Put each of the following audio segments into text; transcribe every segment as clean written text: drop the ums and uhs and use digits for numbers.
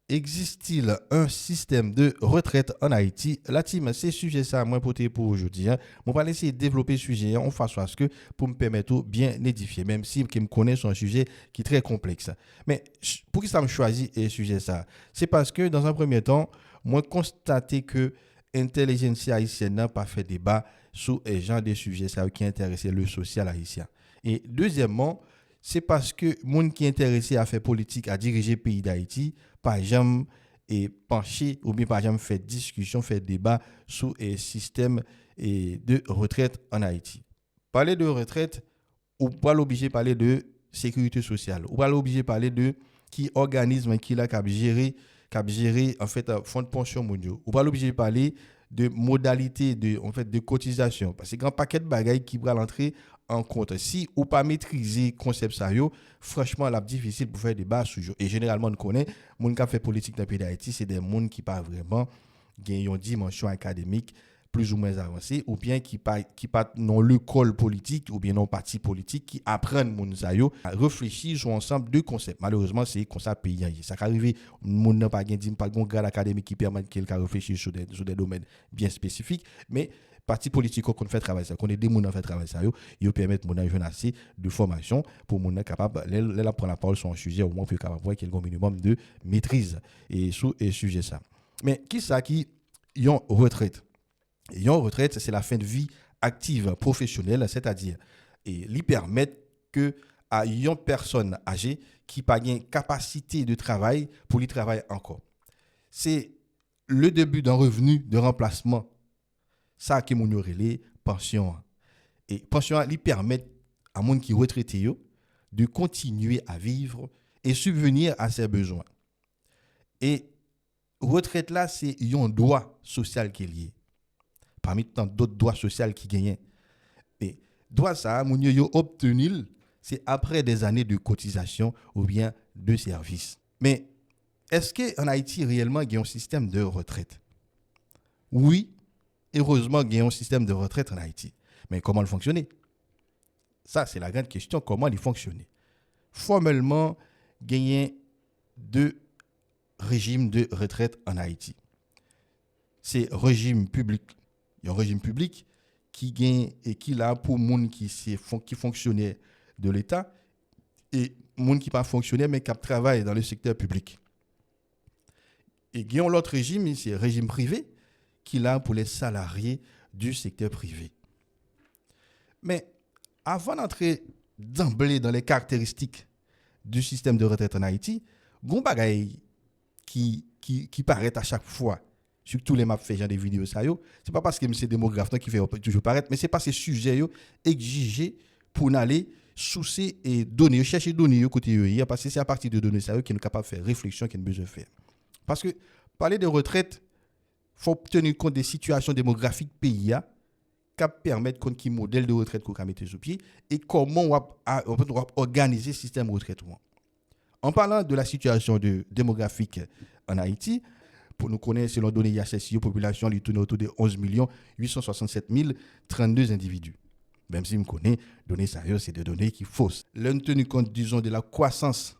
Existe-t-il un système de retraite en Haïti? La team, c'est sujet ça, moi, pour aujourd'hui. Hein. On va essayer de développer le sujet en façon à ce que pour me permettre de bien édifier, même si je me connais sur un sujet qui est très complexe. Mais pour qui ça me choisit le sujet ça? C'est parce que dans un premier temps, moi, constaté que l'intelligence haïtienne n'a pas fait débat sur les genre de sujets ça, qui intéressent le social haïtien. Et deuxièmement, c'est parce que les gens qui sont intéressés à faire politique, à diriger le pays d'Haïti, par exemple, et pencher ou bien par exemple faire discussion, faire débat sur un système de retraite en Haïti. Parler de retraite, ou pas l'obligé de parler de sécurité sociale, ou pas l'obligé de parler de qui organisme qui l'a gérer en fait fonds de pension mondiaux, ou pas l'obligé de parler de modalités de cotisation parce que grand paquet de bagailles qui va l'entrer en compte. Si ou pas maîtriser concept ça yo, franchement la difficile pour faire débat sur et généralement on connaît moun qui fait politique dans le pays d'Haïti, c'est des moun qui pas vraiment gagnent une dimension académique plus ou moins avancée ou bien qui pas non l'école politique ou bien non parti politique qui apprennent moun sa yo à réfléchir sur ensemble de concepts. Malheureusement c'est comme ça pays ça arrivé moun n'a pas gain pas gon grade académique qui permet quelqu'un réfléchir sur des domaines bien spécifiques mais parti politique qu'on fait travail ça qu'on est des moun fait travail ça yo permettre moun jeune assez de formation pour moun capable là prendre la parole sur un sujet au moins pour capable voir qu'il y a un minimum de maîtrise et sur et sujet ça. Mais qui ça qui yon retraite? Une retraite, c'est la fin de vie active professionnelle, c'est-à-dire et lui permettre que à une personne âgée qui n'a pas de capacité de travail pour lui travailler encore. C'est le début d'un revenu de remplacement. Ça qui mon relé pension. Et pension lui permet à monde qui est retraité de continuer à vivre et subvenir à ses besoins. Et retraite là, c'est un droit social qui est lié. Parmi tant d'autres droits sociaux qui gagnent. Et droit ça, moun yo obtenu, c'est après des années de cotisation ou bien de service. Mais est-ce qu'en Haïti, réellement, il y a un système de retraite? Oui, heureusement, il y a un système de retraite en Haïti. Mais comment il fonctionne? Ça, c'est la grande question, comment il fonctionne? Formellement, il y a deux régimes de retraite en Haïti. C'est régime public. Il y a un régime public qui gagne et qui là pour monde qui fonctionnaire de l'État et monde qui pas fonctionnaire mais qui travaille dans le secteur public. Et il y a l'autre régime, c'est le régime privé qui là pour les salariés du secteur privé. Mais avant d'entrer d'emblée dans les caractéristiques du système de retraite en Haïti, gon bagay qui paraît à chaque fois sur tous les maps fait genre des vidéos ça yo, c'est pas parce que c'est démographe qui fait toujours paraître mais c'est parce que sujet yo exigé pour aller sourcer et donner chercher donner yo côté yo parce que c'est à partir de données ça yo qui nous capable faire réflexion qui nous besoin faire parce que parler de retraite faut tenir compte des situations démographiques pays a qui permettent compte qui modèle de retraite qu'on mettre sur pied et comment on va organiser le système de retraite. En parlant de la situation démographique en Haïti, pour nous connaître, selon données IHSI, population qui tourne autour de 11 867 032 individus. Même si nous connaissons, données sérieuses, c'est des données qui fausses. L'un tenu compte, disons, de la croissance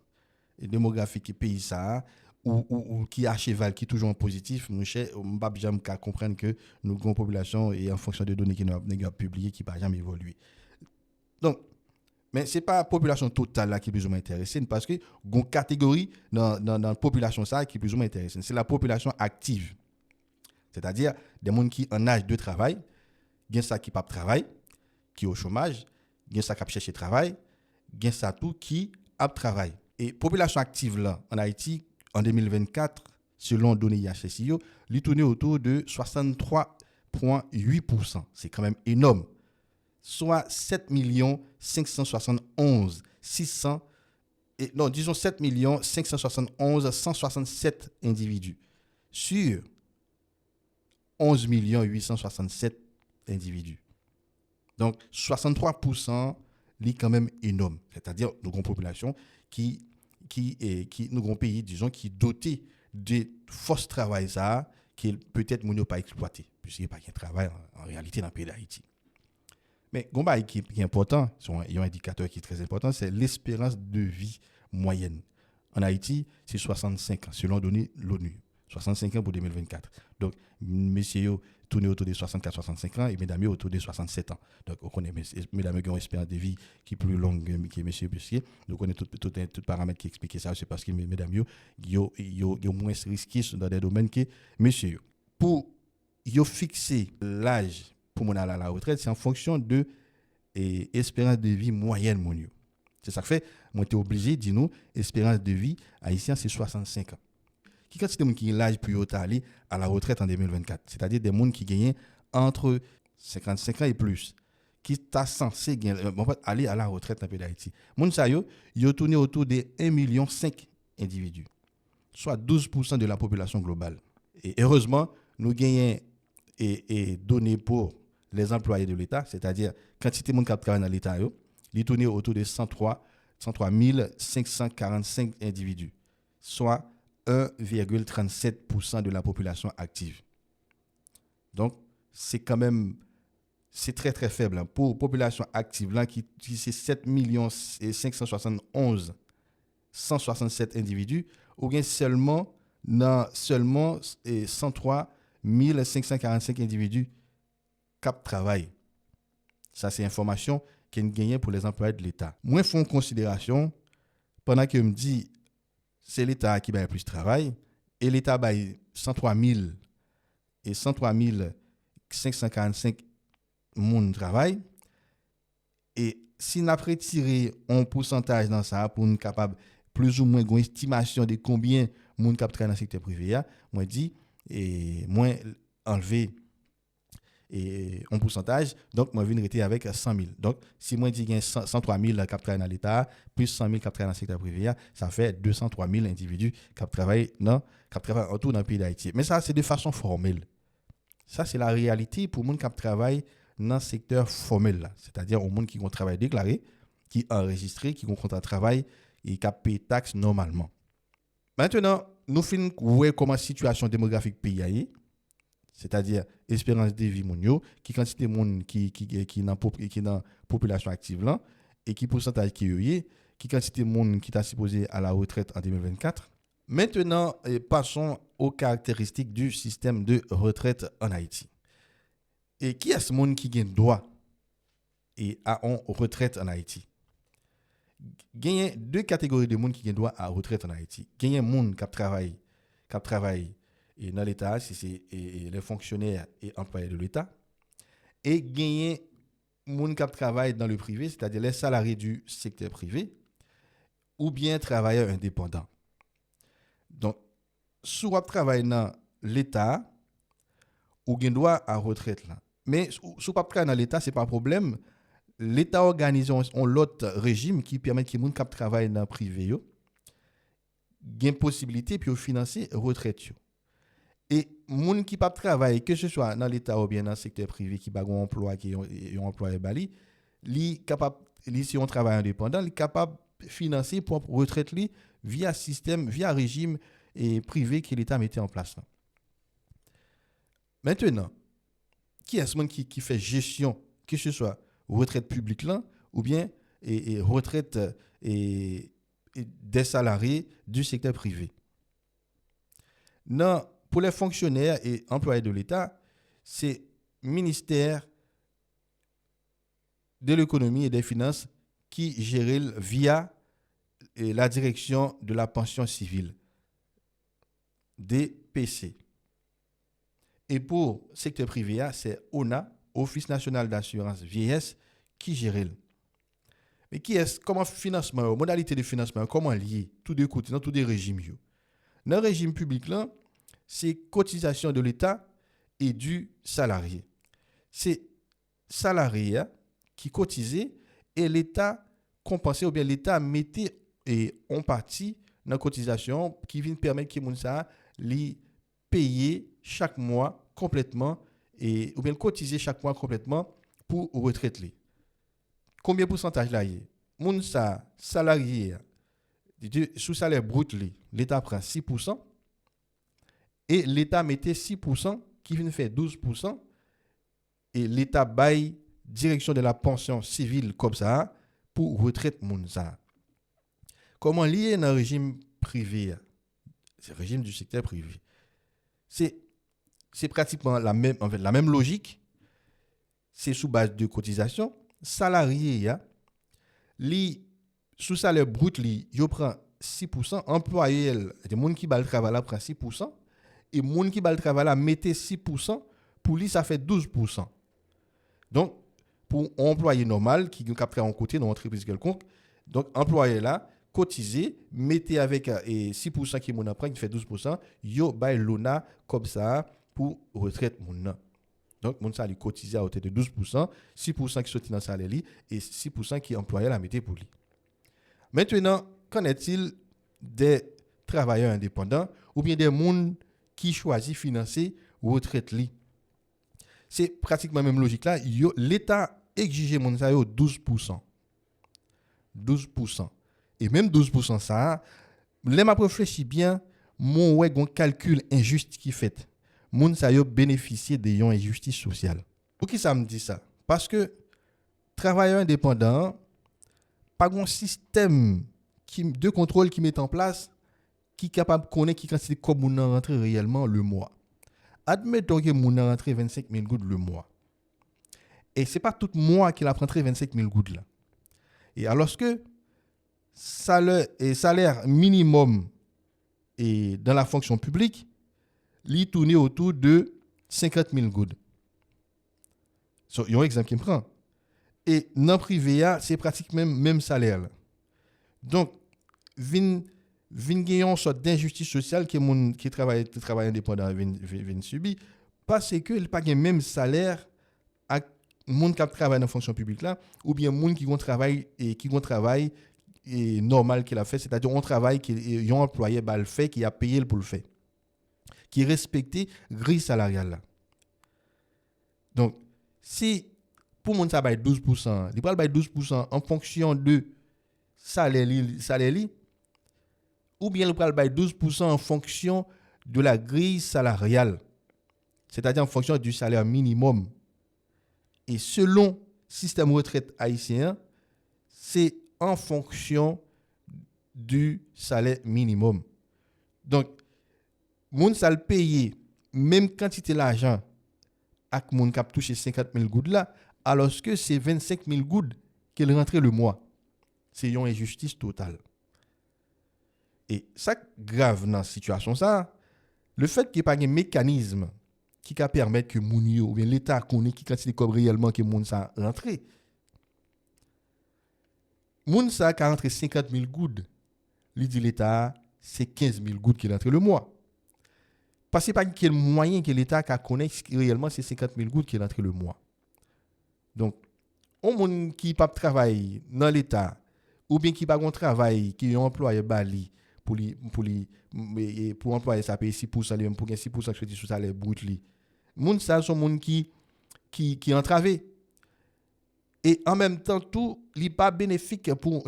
démographique du pays, ça, ou qui est à cheval, qui est toujours en positif, nous ne pouvons jamais comprendre que nous avons une population et en fonction des données qui nous avons publiées, qui ne va jamais évoluer. Donc, mais ce n'est pas la population totale là qui est plus ou moins intéressée, parce qu'il y a une catégorie dans la population ça qui est plus ou moins intéressée. C'est la population active. C'est-à-dire des gens qui en âge de travail, il y a ça qui ne pas travail, qui est au chômage, il y a ça qui cherche travail, il y a ça tout qui a travail. Et la population active là, en Haïti, en 2024, selon données IHSI, il tourne autour de 63,8%. C'est quand même énorme. Soit 7 571 600 non disons 7 571 167 individus sur 11 867 individus. Donc 63% est quand même énorme, c'est-à-dire nous avons une population qui nous avons un pays disons qui est doté de force travail ça qui peut-être nous pas exploité puisqu'il n'y a pas de travail en réalité dans le pays d'Haïti. Mais ce qui est important, il y a un indicateur qui est très important, c'est l'espérance de vie moyenne en Haïti, c'est 65 ans, selon données l'ONU. 65 ans pour 2024. Donc, messieurs tournent autour de 64-65 ans et mesdames autour de 67 ans. Donc, on connaît mesdames qui ont une espérance de vie qui est plus longue que messieurs puisque donc on est tout paramètre qui explique ça, c'est parce que mesdames ont moins risqué dans des domaines que messieurs. Pour fixer l'âge pour mon aller à la retraite, c'est en fonction de espérance de vie moyenne mon yo. C'est ça que fait moi t'es obligé dire nous espérance de vie haïtien c'est 65 ans. Qui quantité de monde qui l'âge pour aller à la retraite en 2024, c'est-à-dire des monde qui gagnent entre 55 ans et plus qui t'a censé aller à la retraite dans le pays d'Haïti. Moun sa yo tourné autour de 1,5 million individus, soit 12% de la population globale. Et heureusement, nous gagnons et données pour les employés de l'État, c'est-à-dire quantité de monde qui travaille dans l'État, il tourne autour de 103 545 individus, soit 1,37% de la population active. Donc, c'est quand même, c'est très très faible. Pour la population active, là, qui c'est 7 571 167 individus, ou bien seulement 103 545 individus qui travaillent. Ça, c'est information qui est gagnée pour les employés de l'État. Moi, je fais une considération, pendant que je me dis, c'est l'État qui a plus de travail, et l'État a 103 545 moun travail, et si on a retiré un pourcentage dans ça, pour nous capable plus ou moins une estimation de combien moun cap travaille dans le secteur privé, moi dit, et moi enlever et un pourcentage, donc moi viens rester avec 100 000. Donc si moi dis qu'il y a 103 000 qui travaillent dans l'État, plus 100 000 qui travaillent dans le secteur privé, ça fait 203 000 individus qui travaillent en tout dans le pays d'Haïti. Mais ça c'est de façon formelle. Ça c'est la réalité pour les gens qui travaillent dans le secteur formel, c'est-à-dire aux gens qui ont travail déclaré, qui enregistré, qui ont contrat de travail et qui payent taxes normalement. Maintenant, nous finissons voir comment la situation démographique pays, c'est-à-dire espérance de vie monio, qui quantité de monde qui dans la population active là et qui pourcentage qui quantité de monde qui t'a supposé à la retraite en 2024. Maintenant, passons aux caractéristiques du système de retraite en Haïti. Et qui est ce monde qui gagne droit à une retraite en Haïti? Il y a deux catégories de monde qui gagne droit à retraite en Haïti. Il y a des gens qui travaillent et dans l'État, si c'est les fonctionnaires et employés de l'État, et gagner gens qui travaillent dans le privé, c'est-à-dire les salariés du secteur privé, ou bien travailleurs indépendants. Donc, si vous travaillez dans l'État, vous avez droit à retraite là. Mais si vous ne travaillez pas dans l'État, ce n'est pas un problème. L'État organise l'autre régime qui permet que les gens qui travaillent dans le privé aient une possibilité de financer la retraite. Et les gens qui ne travaillent pas, que ce soit dans l'État ou bien dans le secteur privé, qui ont un emploi, qui ont un emploi bali, si on travaille indépendant, ils sont capables de financer pour retraite via régime privé que l'État mettait en place. Maintenant, qui est ce monde qui fait gestion, que ce soit retraite publique là, ou bien retraite des salariés du secteur privé? Non, pour les fonctionnaires et employés de l'État, c'est le ministère de l'économie et des finances qui gère via la direction de la pension civile, DPC. Et pour le secteur privé, c'est ONA, Office national d'assurance vieillesse, qui gère. Mais comment financement, modalité de financement, comment lier tout de côté dans tous les régimes? Dans le régime public, là, c'est cotisation de l'État et du salarié. C'est salarié qui cotisait et l'État compensait ou bien l'État mettait en partie dans la cotisation qui vient permettre que les payer chaque mois complètement ou bien cotiser chaque mois complètement pour retraite. Combien de pourcentage là y est? Moun sa salarié sous salaire brut l'État prend 6% et l'État mettait 6% qui vient faire 12% et l'État baille direction de la pension civile comme ça pour retraite moun ça. Comment lier dans le régime privé, c'est le régime du secteur privé. C'est pratiquement la même logique. C'est sous base de cotisation. Salarié, li sous salaire brut, il prend 6%. Employé, les gens qui va le travail là prend 6%. Et les gens qui va le travail là mettez 6%. Pour lui, ça fait 12%. Donc, pour un employé normal qui capte en côté dans l'entreprise quelconque, donc employé là, cotisé, mettez avec 6% qui mon apprend qui fait 12%, yo bay lona comme ça pour retraite mon. Donc mon ça lui cotisé à hauteur de 12%, 6% qui sorti dans salaire li et 6% qui employé la mettez pour lui. Maintenant, qu'en est-il des travailleurs indépendants ou bien des gens qui choisissent financer retraite li? C'est pratiquement la même logique là, l'État exige mon ça 12%. 12%. Et même 12% ça, les m'a réfléchi bien, mon ouais gon calcul injuste qui fait. Moun sa yo bénéficier de yon injustice sociale. Pour qui ça me dit ça? Parce que travailleurs indépendants pas un système de contrôle qui met en place qui est capable de connaître qui quantité comme moun rentre réellement le mois. Admettons que moun rentre 25 000 gouttes le mois. Et c'est pas tout mois qu'il a rentré 25 000 gouttes là. Et alors que salaire minimum et dans la fonction publique, il tourne autour de 50 000 gouttes. Il y a un exemple qui me prend. Et dans le privé, c'est pratiquement le même salaire. Là. Donc, vin gagner une sorte d'injustice sociale que les gens qui travaillent indépendant vin subir parce que il pas le même salaire à gens qui travaillent dans la fonction publique là ou bien gens qui ont travail et normal qu'il a fait, c'est-à-dire un travail qu'il a employé le fait qui a payé pour le faire. Qui respecte grille salariale là. Donc si pour mon ça bail 12%, il va bail 12% en fonction de salaire ou bien il va bail 12% en fonction de la grille salariale. C'est-à-dire en fonction du salaire minimum. Et selon le système retraite haïtien, c'est en fonction du salaire minimum. Donc, moun ça le payer même quantité l'argent ak moun k'ap touché 50 000 gouttes là, alors que c'est 25 000 gouttes qu'il rentre le mois. C'est une injustice totale. Et ça grave dans la situation ça, le fait qu'il n'y ait pas un mécanisme qui va permettre que moun yo ou bien l'État connaît qui quantité comme réellement que moun ça rentre. Moun ça qui rentre 50 000 gouttes, lui dit l'État, c'est 15 000 gouttes qui rentre le mois. Parce que pas quel moyen que l'État a connaît réellement c'est 50 000 gouttes qui rentre le mois. Donc, on moun qui pas travail dans l'État ou bien qui pas un travail qui est employé bali pour employer ça paye 6% même pour 6% que sur salaire brut li. Moun ça sont moun qui entravé. Et en même temps tout li pas bénéfique pour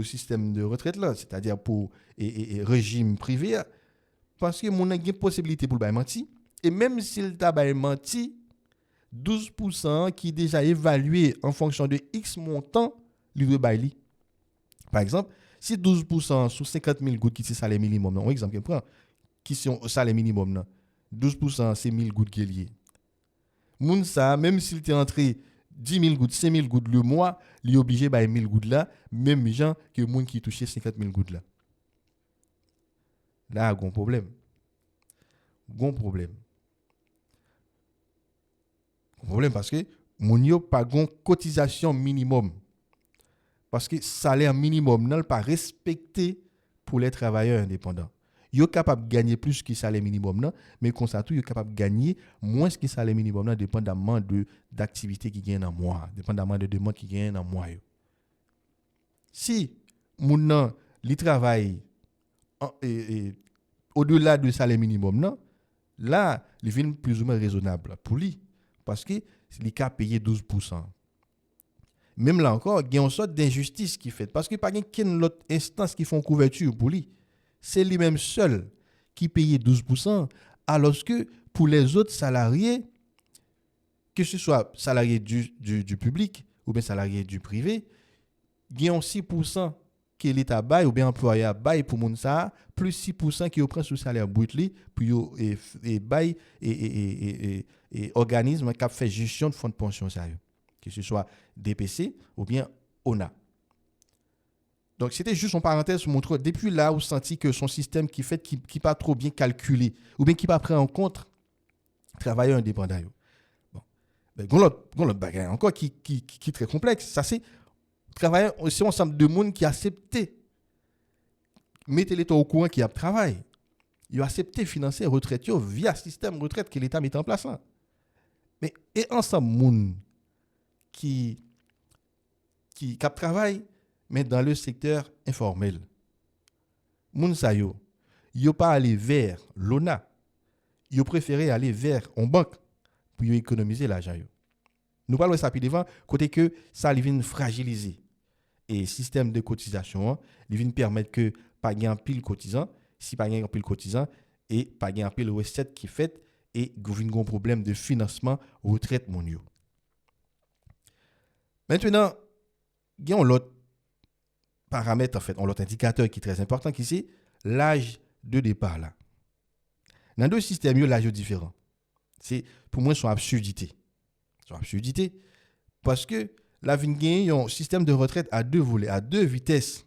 système de retraite là, c'est-à-dire pour régime privé. Parce que mon a une possibilité pour le menti et même s'il t'a menti 12% qui est déjà évalué en fonction de X montant lui de bail. Par exemple, si 12% sur 50 000 gouttes qui c'est salaire minimum, un exemple que prend qui sont salaire minimum 12% c'est 1000 gouttes qui est lié. Moun ça même s'il t'est entré 10 000 gouttes, 5 000 gouttes le mois, il est obligé bail 1000 gouttes là, même gens que moun qui touché 50 000 gouttes là. Là, il y a un problème. Gon problème parce que moun yo pas gon cotisation minimum. Parce que salaire minimum n'est pas respecté pour les travailleurs indépendants. Yo capable de gagner plus que salaire minimum non, mais comme ça tout yo capable de gagner moins que salaire minimum non dépendamment de d'activité qui gagne dans mois, dépendamment de demande qui gagne dans mois yo. Si moun nan li travaille au-delà du salaire minimum non, là il vient plus ou moins raisonnable pour lui parce que il a payé 12%. Même là encore, il y a une sorte d'injustice qui fait parce que pas qu'une autre instance qui font couverture pour lui. C'est lui-même seul qui paye 12% alors que pour les autres salariés que ce soit salariés du public ou bien salariés du privé, il y a 6% que l'État bail ou bien employeur bail pour moun ça plus 6% qui prend sous salaire brut li puis et bail et organisme qui fait gestion de fonds de pension ça que ce soit DPC ou bien ONA. Donc c'était juste une parenthèse pour montrer depuis là où senti que son système qui pas trop bien calculé ou bien qui pas pris en compte travailleurs indépendants. Bon. Ben l'autre bagage encore qui est très complexe, ça c'est travailleurs c'est un ensemble de monde qui accepté mettre l'État au courant qu'il y a travail. Il a accepté financer retraite via système retraite que l'État met en place là. Mais et ensemble monde qui travaille mais dans le secteur informel. Moun sa yo pas aller vers l'ONA. Yo préféré aller vers une banque pour économiser l'argent yo. Nous parlons ça puis devant côté que ça vient fragiliser et système de cotisation, il vient permettre que pas gain pile cotisant, si pas gain pile cotisant et pas gain pile recette qui fait et gouvernement un problème de financement retraite mon yo. Maintenant, il y a un autre paramètre, en fait, un autre indicateur qui est très important, qui c'est l'âge de départ. Là. Dans deux systèmes, l'âge est différent. C'est, pour moi, son absurdité. Son absurdité, parce que la vie gagne un système de retraite à deux volets, à deux vitesses.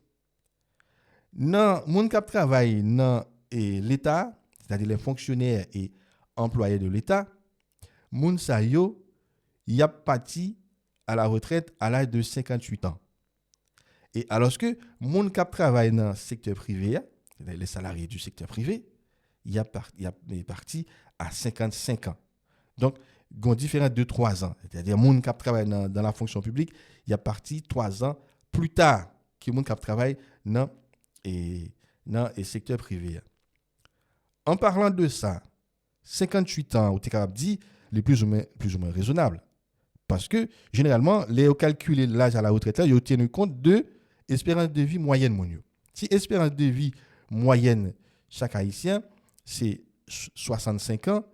Dans le monde qui travaille dans l'État, c'est-à-dire les fonctionnaires et employés de l'État, moun sa yo, y a parti à la retraite à l'âge de 58 ans. Et alors que moun qui travaille dans le secteur privé, les salariés du secteur privé, il est parti à 55 ans. Donc, il y a une différence de 3 ans. C'est-à-dire, moun qui travaille dans la fonction publique, il est parti 3 ans plus tard que moun qui travaille dans le secteur privé. En parlant de ça, 58 ans, ou tu es capable de dire, les plus ou moins raisonnable. Parce que, généralement, les calculer l'âge à la retraite, ils tiennent compte de l'espérance de vie moyenne. Si l'espérance de vie moyenne, chaque Haïtien, c'est 65 ans,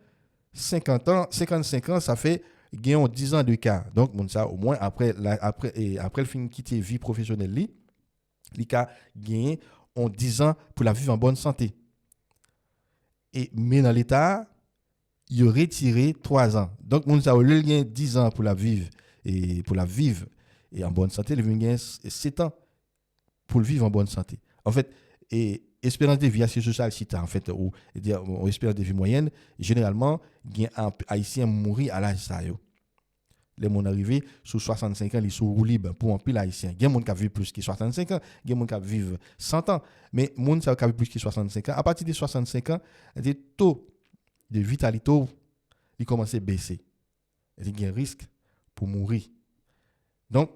50 ans, 55 ans, ça fait 10 ans de cas. Donc, ça, au moins, après le fin de quitter vie professionnelle, il a gagné 10 ans pour la vivre en bonne santé. Mais dans l'État, il a retiré 3 ans. Donc, mon ça, il a 10 ans pour la vivre et en bonne santé, il a gagné 7 ans pour le vivre en bonne santé. En fait, espérance de vie assez sociale, si tu en fait, ou espérance de vie moyenne, généralement, un Haïtien mourir à l'âge ça. Les gens arrivés sous 65 ans, ils sont libres pour un pile Haïtien. Il y a des gens qui vivent plus que 65 ans, il y a des gens qui vivent 100 ans, mais les gens qui vivent plus que 65 ans, à partir de 65 ans, le taux de vitalité, il commence à baisser. Il y a un risque pour mourir. Donc,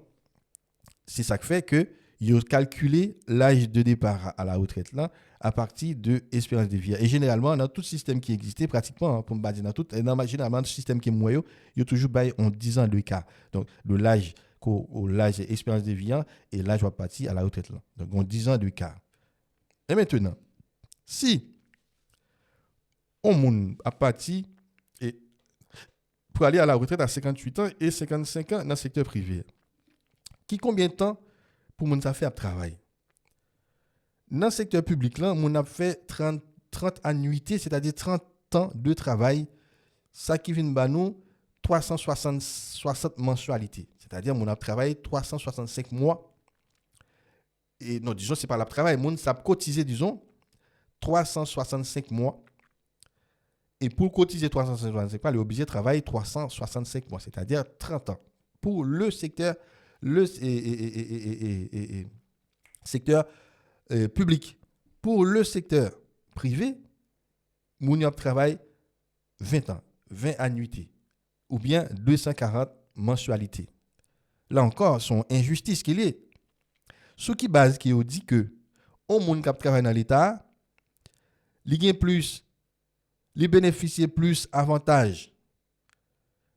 c'est ça qui fait que il a calculé l'âge de départ à la retraite là à partir de l'espérance de vie. Et généralement, dans tout système qui existait, pratiquement, pour me dire dans tout, généralement, le système qui est moyen, il y a toujours en 10 ans de cas. Donc, de l'âge espérance de vie et l'âge va partir à la retraite là. Donc, on 10 ans de cas. Et maintenant, si on a parti pour aller à la retraite à 58 ans et 55 ans dans le secteur privé, qui combien de temps pour moun ça fait travail? Dans le secteur public, là, on a fait 30 annuités, c'est-à-dire 30 ans de travail. Ça qui vient de nous 360 mensualités. C'est-à-dire on a travaillé 365 mois. Et non, disons, c'est pas le travail. On a cotisé, disons, 365 mois. Et pour cotiser 365 mois, il est obligé de travailler 365 mois, c'est-à-dire 30 ans. Pour le secteur secteur public. Pour le secteur privé, Mouniop travaille 20 ans, 20 annuités, ou bien 240 mensualités. Là encore, son injustice qu'il est. Ce qui base qui dit que on moun qui travaille dans l'État, il gagne plus, il bénéficie plus avantages.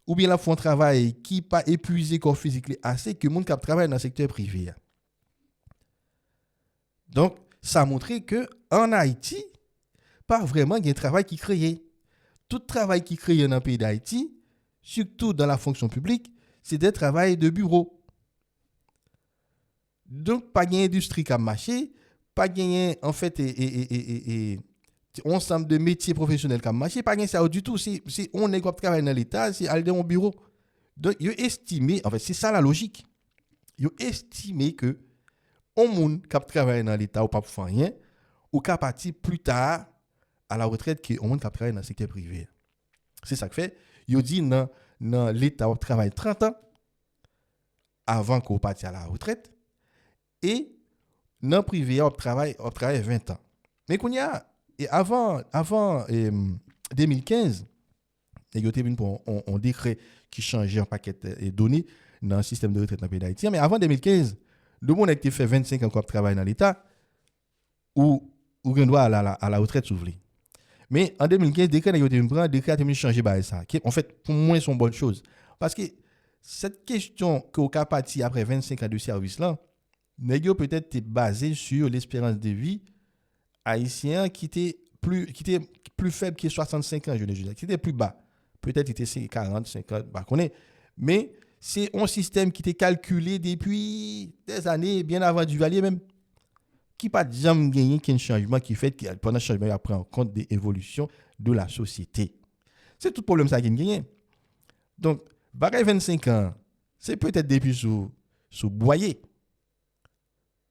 Ou bien la font travail qui pas épuisé corps physique assez que moun qui travaille dans le secteur privé. Donc, ça a montré que en Haïti, pas vraiment il y a un travail qui est créé. Tout travail qui est créé dans le pays d'Haïti, surtout dans la fonction publique, c'est des travails de bureau. Donc, pas gain industrie qui a marché, pas gain, en fait, ensemble de métiers professionnels qui a marché, pas gain ça du tout. Si on est qui travaille dans l'État, c'est aller dans un bureau. Donc, ils estimé, en fait, c'est ça la logique. Ils estimé que on monde qui travaille dans l'État ou pas faire rien, ou qui partir plus tard à la retraite que on monde qui travaille dans le secteur privé. C'est ça que fait. Ils dit dans l'État on travaille 30 ans avant qu'on parte à la retraite et dans le privé on travaille 20 ans. Mais qu'on y a et avant 2015, il y a eu un décret qui changeait un paquet de données dans le système de retraite dans le pays d'Haïti. Mais avant 2015, le monde a été fait 25 ans de travail dans l'État ou on doit à la retraite s'ouvrir. Mais en 2015, le décret a été changé par ça. En fait, pour moi, c'est une bonne chose. Parce que cette question que vous avez parti après 25 ans de service là, peut-être basée sur l'espérance de vie haïtien qui était plus faible que 65 ans, je ne dis, qui était plus bas. Peut-être qu'il était 40, 50, mais c'est un système qui était calculé depuis des années, bien avant Duvalier même, qui n'a pas jamais gagné qu'un changement qui fait que pendant le changement, il prend en compte des évolutions de la société. C'est tout le problème ça qui gagné. Donc, bagaille 25 ans, c'est peut-être depuis sous Boyer.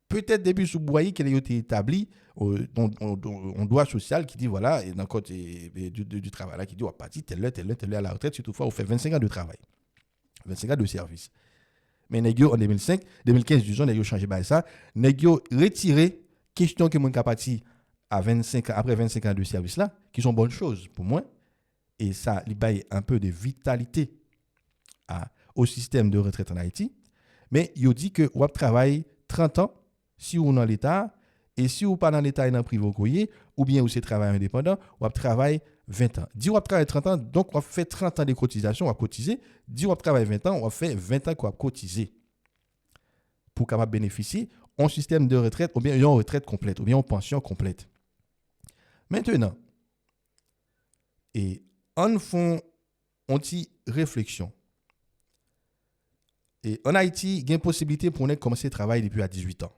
Peut-être depuis sous Boyer qu'il a été établi un droit social qui dit voilà, et dans le code du travail là, qui dit on va partir telle heure à la retraite, si toutefois on fait 25 ans de travail, 25 ans de service. Mais en 2015, disons, nous avons changé ça. Nous avons retiré question que mon parti à 25 ans, après 25 ans de service là, qui sont bonnes choses pour moi. Et ça, il baille un peu de vitalité au système de retraite en Haïti. Mais il dit que on travaille 30 ans si on est dans l'État, et si on pas dans l'État et dans le privé, ou bien vous c'est travail indépendant, on travaille 20 ans. Dit on travaille 30 ans, donc on fait 30 ans de cotisation, on va cotiser. Dit on travaille 20 ans, on fait 20 ans qu'on va cotiser. Pour capable bénéficier d'un système de retraite, ou bien une retraite complète, ou bien une pension complète. Maintenant, et en font une petite réflexion. Et en Haïti, il y a une possibilité pour nous commencer à travailler depuis à 18 ans.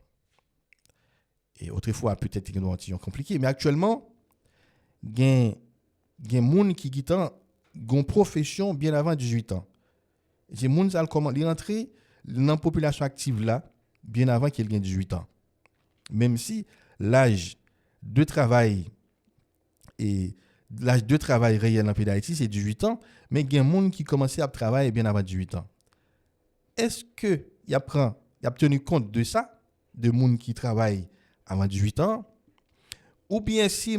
Et autrefois, peut-être qu'il y a une compliqué, mais actuellement, il y a des gens qui ont une profession bien avant 18 ans. Ces gens qui sont rentrés dans la population active là, bien avant qu'ils aient 18 ans. Même si l'âge de travail réel dans le pays d'Haïti, c'est 18 ans, mais il y a des gens qui commencent à travailler bien avant 18 ans. Est-ce qu'il a tenu compte de ça, de gens qui travaillent avant 18 ans, ou bien si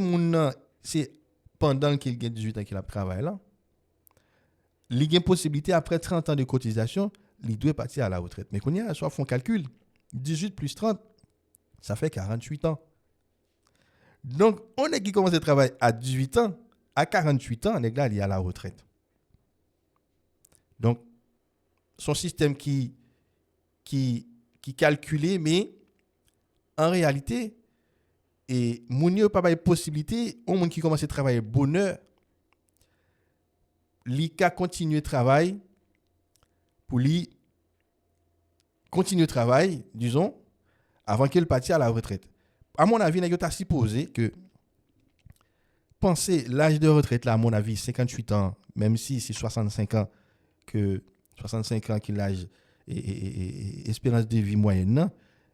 c'est pendant qu'il a 18 ans qu'il a travaillé là, il y a une possibilité après 30 ans de cotisation, il doit partir à la retraite. Mais qu'on y a, soit font calcul, 18 plus 30, ça fait 48 ans. Donc, on est qui commence à travailler à 18 ans, à 48 ans, on est là, il y a la retraite. Donc, son système qui calculé, mais en réalité, et moun yo pas de possibilité, au monde qui commence à travailler bonheur, li ka continuer travail pour lui continuer travail, disons, avant qu'il parte à la retraite. À mon avis, il est supposé que penser l'âge de retraite là, à mon avis, 58 ans, même si c'est 65 ans que 65 ans qui l'âge et espérance de vie moyenne, non?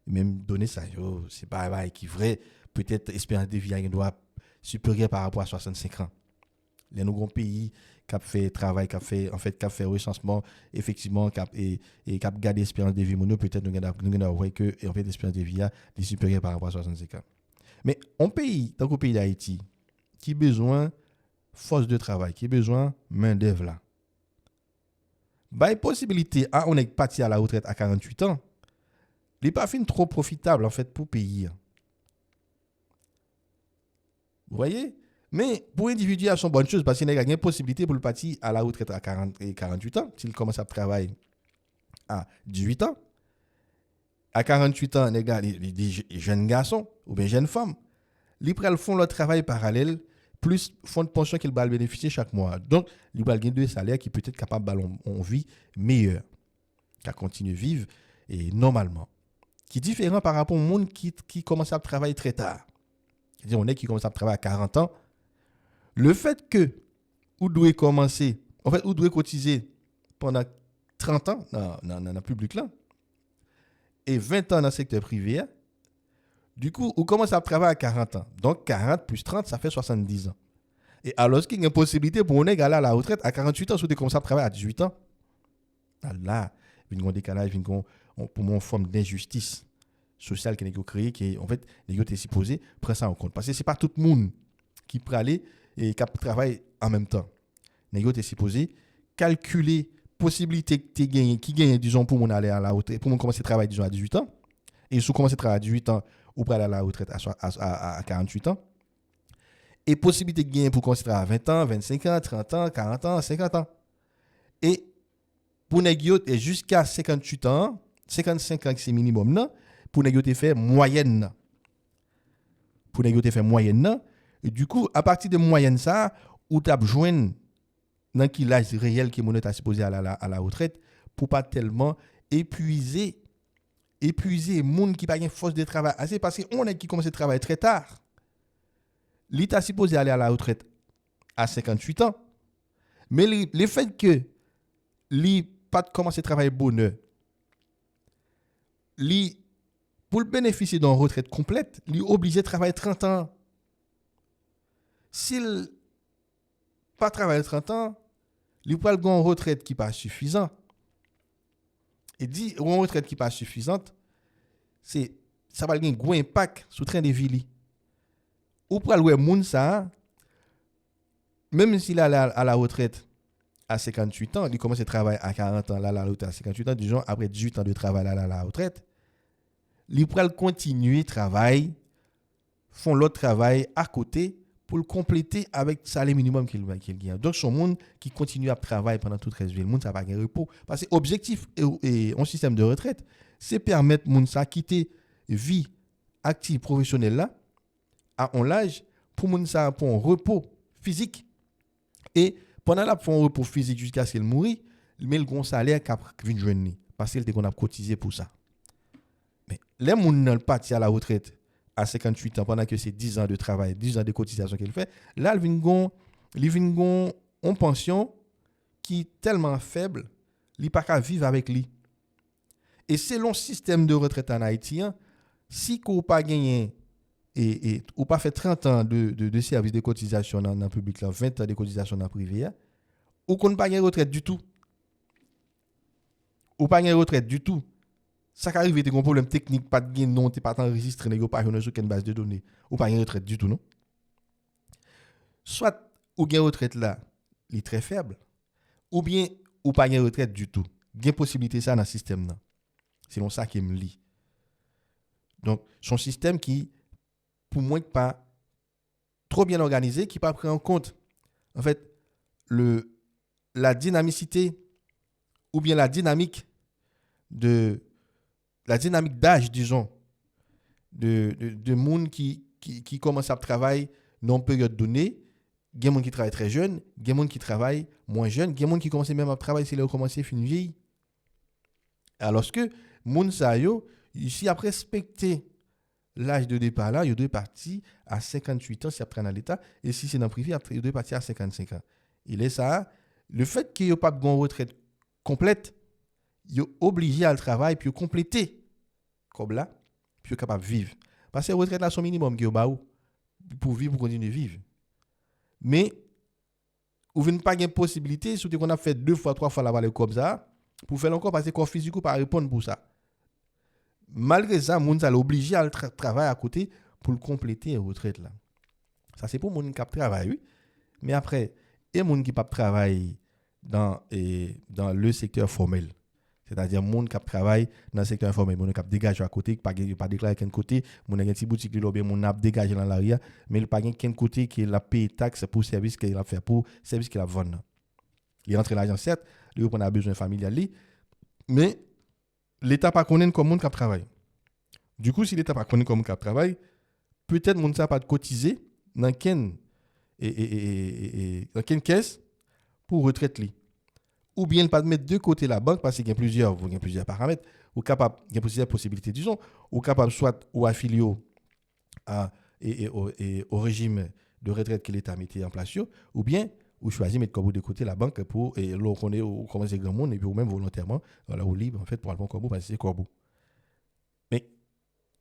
Même donner ça, c'est pas qui vrai. Peut-être espérance de vie doit supérieure par rapport à 65 ans. Les nouveaux pays qui ont fait travail, qui ont fait recensement, effectivement, qui ont gardé l'espérance de vie, peut-être nous avons vu que en fait l'espérance de vie est supérieure par rapport à 65 ans. Mais un pays, tant qu'au pays d'Haïti, qui a besoin de force de travail, qui a besoin de main-d'œuvre là, bah, possibilité, on est parti à la retraite à 48 ans, il n'est pas fin trop profitable en fait pour le pays. Vous voyez? Mais pour l'individu, il y a une bonne chose parce qu'il y a une possibilité pour le partir à la retraite à 40 et 48 ans, s'il commence à travailler à 18 ans. À 48 ans, les jeunes garçons ou bien jeunes femmes, ils font leur travail parallèle, plus fonds de pension qu'ils vont bénéficier chaque mois. Donc, ils vont gagner deux salaires qui peut être capable de vie meilleure, qui continue à vivre et normalement. qui est différent par rapport au monde qui commence à travailler très tard. C'est-à-dire, on est qui commence à travailler à 40 ans. Le fait que vous devez commencer, en fait, vous devez cotiser pendant 30 ans dans le public là, et 20 ans dans le secteur privé, du coup, vous commencez à travailler à 40 ans. Donc, 40 plus 30, ça fait 70 ans. Et alors qu'il y a une possibilité pour on aller à la retraite à 48 ans, si vous commencez à travailler à 18 ans, là, il y a un décalage, pour moi, une forme d'injustice sociale qui est créée, qui en fait, les gens sont supposés prendre ça en compte. Parce que ce n'est pas tout le monde qui peut aller et qui travaille en même temps. Les gens sont supposés calculer possibilité qui gagne, disons, pour mon aller à la retraite, pour mon commencer à travailler, disons, à 18 ans. Et si vous commencez à travailler à 18 ans, ou pour aller à la retraite à 48 ans. Et possibilité de gagner pour commencer à travailler à 20 ans, 25 ans, 30 ans, 40 ans, 50 ans. Et pour les et jusqu'à 58 ans, 55 ans, c'est minimum, non? Pour les faire moyenne. Pour les faire moyenne. Et du coup, à partir de moyenne, ça, ou tu as besoin dans qui l'âge réel qui est supposé à la retraite pour pas tellement épuiser les gens qui n'ont pas une force de travail assez parce qu'on est qui commence à travailler très tard. L'État est supposé aller à la retraite à 58 ans. Mais le fait que l'État pas commencer à travailler bonheur, pour le bénéficier d'une retraite complète, il est obligé de travailler 30 ans. S'il pas travailler 30 ans, il peut avoir une retraite qui n'est pas suffisante. Et dit une retraite qui n'est pas suffisante, ça va avoir un gros impact sur le train de vie. Ou pour le monde ça, même s'il est à la retraite à 58 ans, il commence à travailler à 40 ans, là, la retraite à 58 ans, disons, après 18 ans de travail à la retraite, il pourra continuer travail, font l'autre travail à côté pour le compléter avec le salaire minimum qu'il gagne. Donc, c'est un monde qui continue à travailler pendant toute la vie. Le monde, ça va pas un repos. Parce que l'objectif et un système de retraite, c'est permettre au monde ça quitter vie active professionnelle là, à un âge, pour monde ça pour un repos physique. Et pendant la pour un repos physique jusqu'à ce qu'il mourit, il met le gros salaire qu'il vient joindre parce qu'il a cotisé pour ça. Mais les gens ne partent à la retraite à 58 ans pendant que c'est 10 ans de travail, 10 ans de cotisation qu'il fait, là, il vient une pension qui est tellement faible, il n'est pas qu'à vivre avec lui. Et selon le système de retraite en Haïti, si vous n'avez pas gagné et ou pas fait 30 ans de service de cotisation dans le public, 20 ans de cotisation dans le privé, ou qu'on n'a pas gagné retraite du tout. Ou pas gagné retraite du tout. Ça qui arrive, c'est un problème technique, pas de gain, non, tu n'es pas enregistré, tu n'es pas sur aucune base de données, ou pas gagné retraite du tout, non? Soit, ou gain retraite là, il est très faible, ou bien, ou pas gagné retraite du tout. Il y a possibilité ça dans le système là. C'est ça qui me lie. Donc, son système qui, pour moi, n'est pas trop bien organisé, qui n'a pas pris en compte, en fait, la dynamicité ou bien la dynamique d'âge, disons, de monde qui commence à travailler dans une période donnée. Il y a des gens qui travaillent très jeunes, il y a des gens qui travaillent moins jeunes, il y a des gens qui commencent même à travailler s'ils ont commencé à finir vieillir. Alors que moun sa yo, ici après respecter l'âge de départ là, il doit partir à 58 ans si après dans l'état et si c'est dans le privé, il doit partir à 55 ans. Il est ça, le fait qu'il n'y ait pas de retraite complète, il est obligé à le travail puis compléter comme là, puis capable de vivre. Parce que la retraite là son minimum qui est pour vivre pour continuer de vivre. Mais ou venez pas gain possibilité surtout qu'on a fait 2 fois 3 fois la valeur comme ça pour faire encore parce que corps physique ou pas répondre pour ça. Malgré ça, moun ça l'obligé à travailler à côté pour le compléter la retraite là. Ça c'est pour moun qui travaille oui. Mais après et moun qui pas travailler dans le secteur formel. C'est-à-dire moun qui travaille dans le secteur informel, moun qui dégage à côté, pas déclarer qu'un côté, moun a un petit boutique de lobby, moun a dégagé dans l'arrière, mais il pas qu'un côté qui la paye taxe pour service qu'il a fait pour service qu'il a vendu. Il rentre l'argent certes, lui on a besoin familial mais l'état pas connaît comme moun qui travaille. Du coup si l'état pas connaît comme moun qui travaille, peut-être moun ça pas de cotiser dans quelle caisse pour retraite li. ou bien ne pas mettre de côté la banque parce qu'il y a plusieurs paramètres, ou capable, il y a plusieurs possibilités, disons, ou capable soit ou affilié à, au régime de retraite que l'État mettait en place, ou bien ou choisir mettre comme de côté la banque pour et l'on connaît ou commencer grand monde et puis ou même volontairement voilà au libre en fait pour aller prendre corbeau parce que c'est corbeau. Mais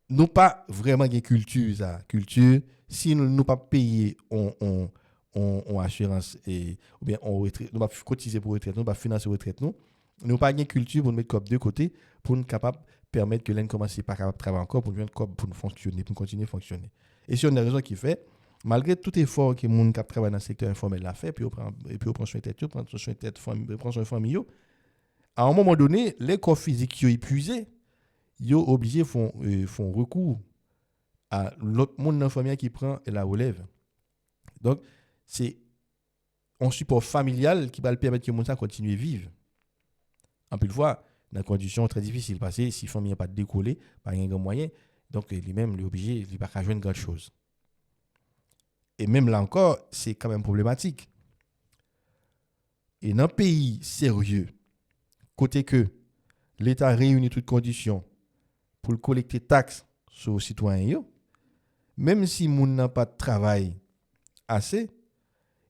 nous pas vraiment une culture ça, culture si nous pas payer on assurance et ou bien on retraite, nous pas cotiser pour retraite, nous pas financer retraite nous pas une culture pour nous mettre comme de côté pour nous capable permettre que l'on commence pas capable travailler encore pour nous pour nous fonctionner pour continuer à fonctionner. Et c'est une raison qui fait malgré tout effort que les gens qui travaillent dans le secteur informel a fait, puis on prend soin de tête, prend soin de tête, prend soin de famille, à un moment donné, les corps physiques qui sont épuisés, ils sont obligés font recours à l'autre monde dans la famille qui prend la relève. Donc, c'est un support familial qui va le permettre que les gens continuent à vivre. En plus de fois, dans des conditions très difficiles, parce que si la famille n'a pas décollé, pas un grand moyen, donc lui-même, il est obligé, il ne va pas jouer grand chose. Et même là encore, c'est quand même problématique. Et dans un pays sérieux, côté que l'État réunit toutes conditions pour collecter taxes sur les citoyens, même si moun n'a pas de travail assez,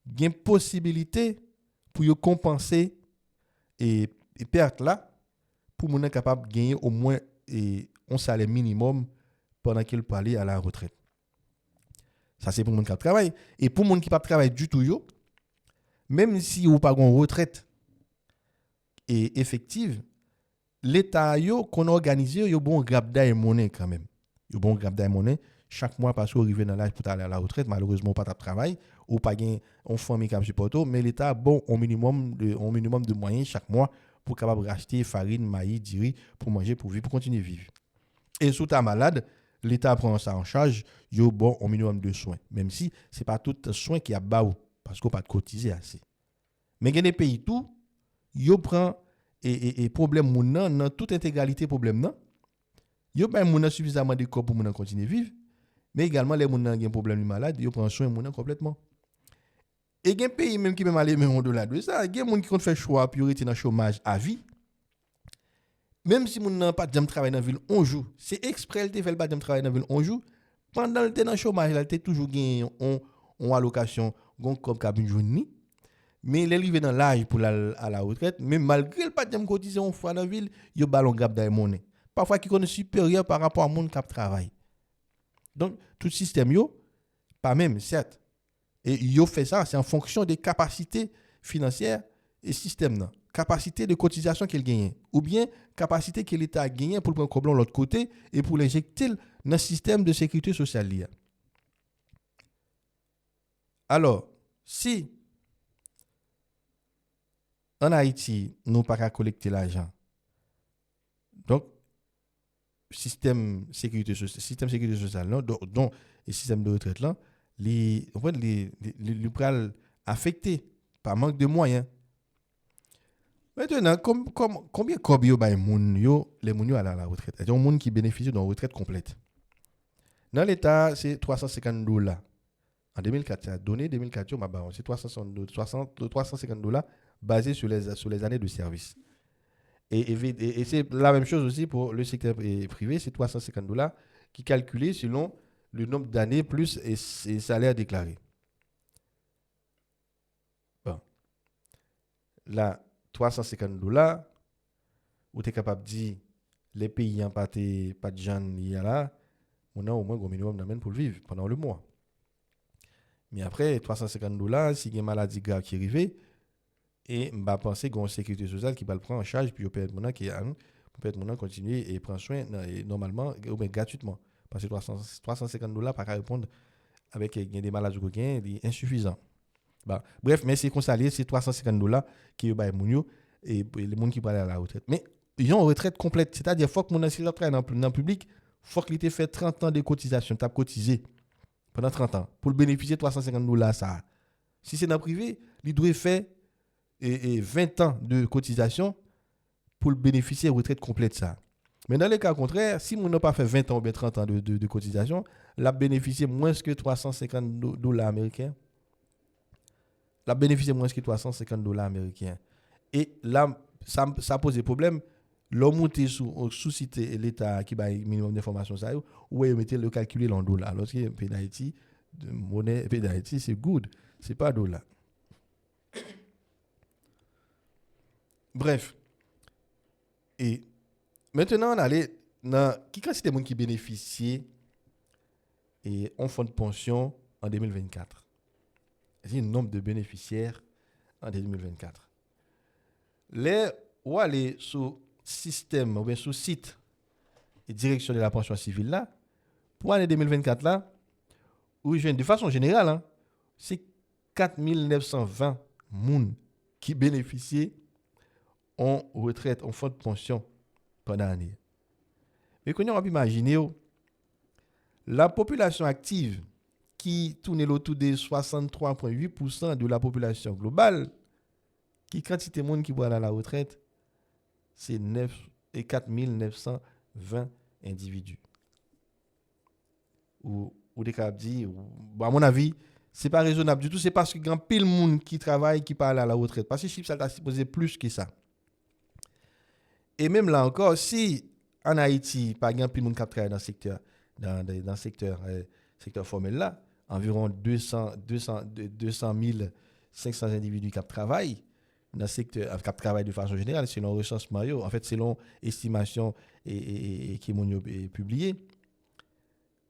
il y a une possibilité pour compenser et perte là pour moun capable de gagner au moins un salaire minimum pendant qu'il peut aller à la retraite. Ça c'est pour moun qui travaille et pour moun qui pas travailler du tout même si ou pas une retraite et effective, l'État yo qu'on organise yo bon grab d'air monnaie quand même. Yo bon grab d'air monnaie chaque mois parce qu'on arrive dans l'âge pour aller à la retraite, malheureusement pas de travail ou pas gain on famille qui supporte, mais l'État bon au minimum de moyens chaque mois pour capable racheter farine, maïs, diri pour manger pour vivre pour continuer à vivre. Et sous ta malade, l'État prend ça en charge, yo bon au minimum de soins, même si c'est pas tout soin qui a bas parce qu'on pas de cotiser assez. Mais il y a des pays tout yo prend et problème moun nan dans toute intégralité problème nan yo ben moun nan suffisamment de corps pour moun nan continuer vivre mais également les moun nan gen problème malade yo prend soin moun nan complètement et gen pays même qui même aller même au-delà de ça gen moun qui compte faire choix puis rester dans chômage à vie même si moun nan pas jamais travailler dans ville 11 jours c'est exprès il te fait pas jamais travailler dans ville 11 jours pendant le dans chômage il te toujours gen on allocation gon comme cabine journée. Mais il est arrivé dans l'âge pour à la retraite, mais malgré le pas de cotiser une fois dans la ville, il y a ballon grab d'ailleurs monnaie. Parfois qui est supérieur par rapport à monde qui travaille. Donc tout système yo pas même certes. Et yo fait ça c'est en fonction des capacités financières et système là, capacité de cotisation qu'il gagne ou bien capacité que l'État a gagné pour prendre comme l'autre côté et pour l'injecter dans le système de sécurité sociale là. Alors, si en Haïti, nous pas qu'à collecter l'argent. Donc, système sécurité sociale, donc le système de retraite là, les affecté par manque de moyens. Maintenant, combien combien les moun à la retraite? Il y a un monde qui bénéficie d'une retraite complète. Dans l'État, c'est $350. En 2004, ça a donné 2004, c'est $350 basé sur les années de service. Et c'est la même chose aussi pour le secteur privé, c'est $350 qui est calculé selon le nombre d'années plus et salaire déclaré. Bon. Là, $350, où tu es capable de dire les pays n'ont pas de gens là, on a au moins un minimum d'amène pour vivre pendant le mois. Mais après, $350, si il y a une maladie grave qui arrive, et je pense qu'il y a une sécurité sociale qui va le prendre en charge, puis peut-être mon continuer et prendre soin normalement ou bien gratuitement. Parce que $350 pas répondre avec des maladies qui sont insuffisants. Bah, bref, mais c'est consalé, c'est $350 qui est et les gens qui parlent à la retraite. Mais ils ont une retraite complète, c'est-à-dire faut que mon ancien travaille dans le public, faut qu'il ait fait 30 ans de cotisation, tu as cotisé pendant 30 ans pour le bénéficier de $350 ça. Si c'est dans le privé, il doit faire 20 ans de cotisation pour le bénéficier de retraite complète ça. Mais dans le cas contraire, si on n'a pas fait 20 ans ou bien 30 ans de cotisation, il a bénéficié moins que $350 américains. Il a bénéficié moins que $350 américains. Et là, ça pose des problèmes. L'homme monté sous site l'État qui a minimum d'informations, ça, où il mettait le calculer en dollars. Alors que le pays d'Haïti, monnaie, pays d'Haïti, c'est good. C'est pas dollar. Bref. Et maintenant, on allait dans qui quantité de monde qui bénéficiait et en fonds de pension en 2024. C'est le nombre de bénéficiaires en 2024. Les ou aller sur système ou bien sur site et direction de la pension civile là pour l'année 2024 là où je viens de façon générale hein, c'est 4920 moun qui bénéficient en retraite en fonds de pension pendant l'année. Mais qu'on a imaginer la population active qui tourne autour de 63,8% de la population globale qui quantité de monde qui va à la retraite c'est 4920 individus. Ou des cas dit, à mon avis, c'est pas raisonnable du tout. C'est parce qu'il y a pile de monde qui travaille qui parle à la retraite. Parce que chiffre, ça t'a supposé plus que ça. Et même là encore, si en Haïti, par exemple, pile de monde qui travaille dans le secteur, dans secteur formel là, environ 200 500 individus qui travaillent, dans le secteur qui travaille de façon générale, selon le recensement, en fait, selon l'estimation et qui m'ont publié,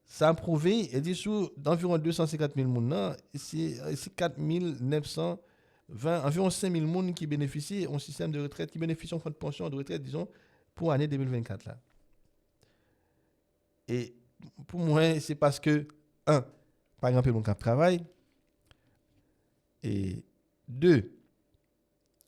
ça a prouvé, et dessous d'environ 250 000 personnes, c'est 4 920, environ 5 000 personnes qui bénéficient d'un système de retraite, qui bénéficient d'un fonds de pension de retraite, disons, pour l'année 2024. Là. Et pour moi, c'est parce que, un, par exemple, mon cap travail, et deux,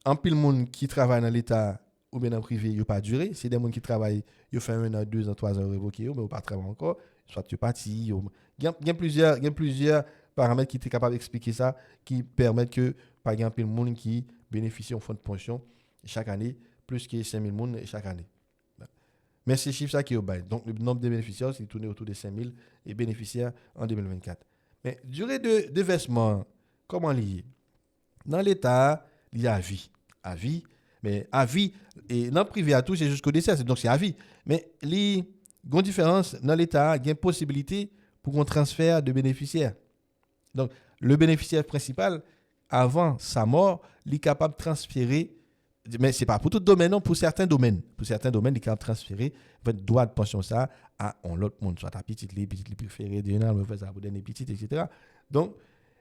en pile monde qui travaille dans l'État ou bien dans le privé, il n'y a pas duré. C'est des gens qui travaillent, ils font 1 an, 2 ans, 3 ans révoqués, mais ils ne pas travailler encore. Soit tu parti. Il y a plusieurs paramètres qui sont capables d'expliquer ça, qui permettent que, par exemple, le monde qui bénéficie en fonds de pension chaque année, plus que 5 000 personnes chaque année. Mais c'est chiffre ça qui est au bail. Donc, le nombre de bénéficiaires, c'est tourné autour de 5 000 et bénéficiaires en 2024. Mais durée de versement, comment lié? Dans l'État, il y a à vie, mais à vie, et dans le privé à tout, c'est jusqu'au décès, donc c'est à vie. Mais il y a une différence, dans l'État, il y a une possibilité pour un transfert de bénéficiaires. Donc, le bénéficiaire principal, avant sa mort, il est capable de transférer, mais ce n'est pas pour tout domaine, non, pour certains domaines. Pour certains domaines, il est capable de transférer votre droit de pension ça à l'autre monde, soit à petite lit préféré, on fait ça pour donner petite, etc. Donc,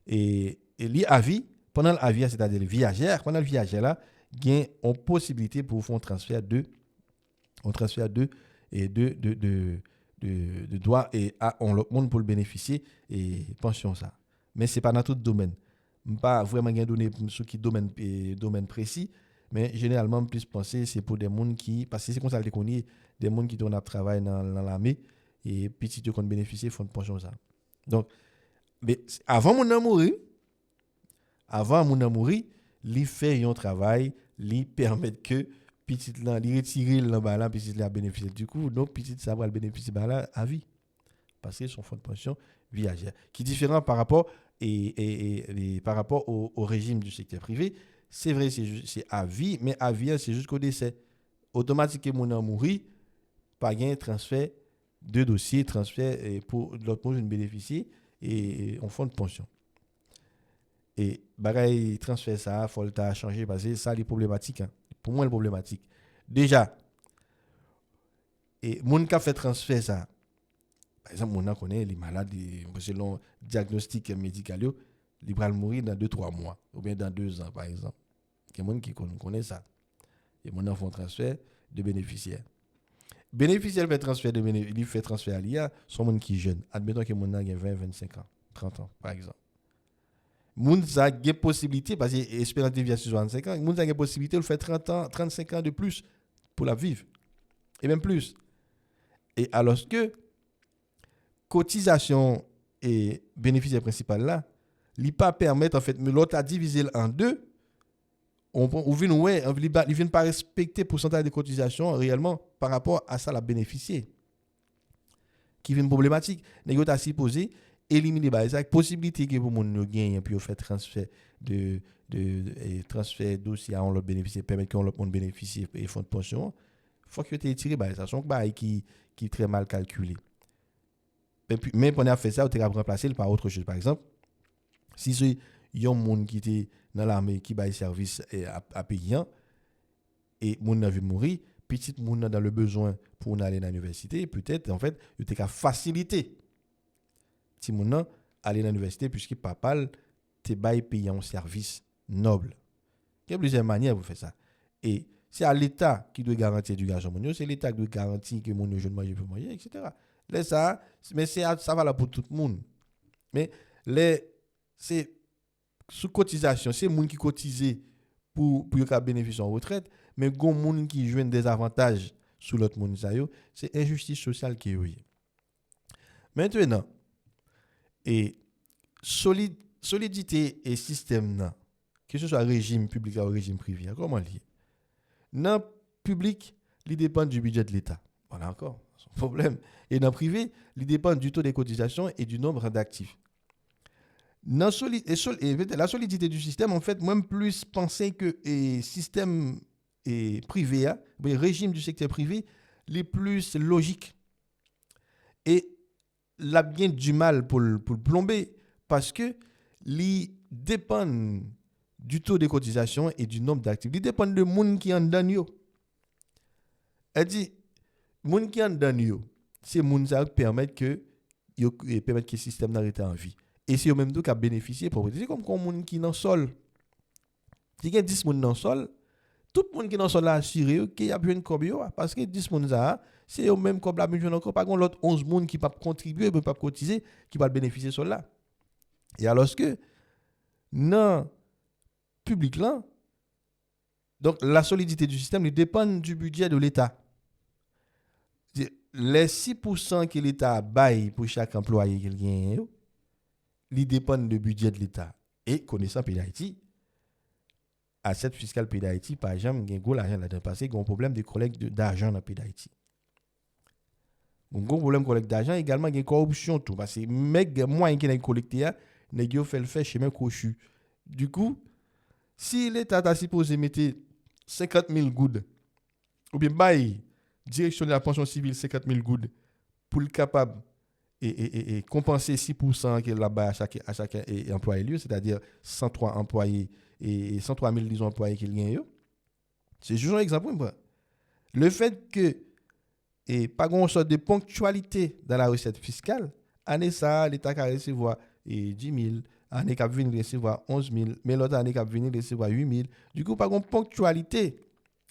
et il à vie, pendant le vie, c'est-à-dire le viagère, pendant le viagère là, il y a une possibilité pour faire un transfert de droits et à l'autre monde pour le bénéficier et pension ça. Mais c'est pas dans tout domaine. Pas vraiment bien donné sur qui domaine précis, mais généralement plus penser c'est pour des gens qui parce que c'est comme ça le connaît des gens qui tournent à travail dans l'armée et petit qui bénéficier font de pension ça. Donc mais avant mon mourir, il fait un travail, il permet que petit là, il retire le bas là, petit là bénéficier du coup, donc petit ça va le bénéficier là à vie. Parce que son fonds de pension viagère qui est différent par rapport par rapport au régime du secteur privé. C'est vrai, c'est à vie, mais à vie, c'est jusqu'au décès. Automatiquement, mon mourir, pas gain transfert de dossier, transfert pour l'autre monde bénéficier et en fonds de pension. Et bagaille transfert ça, faut le changer parce que ça les problématiques. Hein. Pour moi, les problématiques. Déjà, et mon qui fait transfert ça. Par exemple, mon connaît les malades selon diagnostic médical, ils vont mourir dans 2-3 mois ou bien dans 2 ans par exemple. Il y a des gens qui connaissent ça. Et mon font transfert de bénéficiaires. Bénéficiaire fait transfert de bénéficiaires, il fait transfert à l'IA, sont gens qui jeune. Admettons que mon a 20, 25 ans, 30 ans par exemple. Moun a des possibilités parce que l'espérance de vie à 65 ans, moun a des possibilités de faire 30 ans, 35 ans de plus pour la vivre. Et même plus. Et alors que cotisation et bénéficiaire principal là, il pas permettre en fait mais l'autre a divisé en deux. On vient pas respecter le pourcentage de cotisation réellement par rapport à ça la bénéficier. Qui vient problématique, négocier à supposer éliminer bah ça possibilité que pour moun gagne puis faire transfert et transfert dossier à un autre bénéficiaire permettre qu'on l'autre monde bénéficier et fonds de pension faut que tu tiré bah ça sont bail qui très mal calculé mais pour faire ça tu as remplacer par autre chose par exemple si c'est un monde qui était dans l'armée qui bail service à payant et moun n'a vu mourir petit moun dans le besoin pour aller dans l'université peut-être en fait il te faciliter si moun aller dans l'université puisque papa te bail payer un service noble. Il y a plusieurs manières pour faire ça. Et c'est à l'État qui doit garantir l'éducation mondiale, c'est l'État qui doit garantir que mon jeune manger peut manger, etc. Là, ça, mais ça va là pour tout le monde. Mais c'est sous cotisation, c'est les gens qui cotisent pour bénéficier en retraite, mais les gens qui jouent des avantages sur l'autre monde, c'est injustice sociale qui est oui. Maintenant, et solidité et système, que ce soit régime public ou régime privé, comment lié? Dans le public, il dépend du budget de l'État. Voilà encore, son problème. Et dans le privé, il dépend du taux de cotisation et du nombre d'actifs. La solidité du système, en fait, même plus penser que le système privé, le régime du secteur privé, les plus logique. Et il a bien du mal pour le plomber parce que il dépend du taux de cotisation et du nombre d'actifs. Il dépend de monde qui en donne yo. Elle dit monde qui en donne yo, c'est monde ça permettre que le système n'arrête en vie. Et c'est eux même qui a bénéficié propriété. C'est comme quand monde qui dans sol. Si il y a 10 monde dans sol, tout le monde qui dans sol a assuré qu'il y a besoin de combien parce que 10 monde ça c'est eux même comme la besoin encore pas l'autre 11 monde qui pas contribuer, pas cotiser qui va bénéficier sol là. Et alors que non public là, donc la solidité du système il dépend du budget de l'État. Les 6% que l'État baille pour chaque employé qu'il gagne, il dépend du budget de l'État. Et connaissant pays d'Haïti, assiette fiscale pays d'Haïti, par exemple, il y a un gros argent là-dedans parce qu'il y a un problème de collecte d'argent dans le pays d'Haïti. Un gros problème de collecte d'argent, également, il y a une corruption tout parce que les moyens qui ont collecté, ils ont fait le fait chez mes cochus. Du coup, si l'État a supposé mettre 50 000 gouttes, ou bien bail direction de la pension civile 50 000 gouttes pour le capable et compenser 6% qu'il a à chaque employé, c'est-à-dire 103 employés et 103 000 disons, employés qu'il y a. C'est juste un exemple. Le fait que pas une sorte de ponctualité dans la recette fiscale, année ça, l'État a recevoir 10 000, année qui a venir recevoir 11 000, mais l'autre année qui a venir recevoir 8 000. Du coup, pas une ponctualité,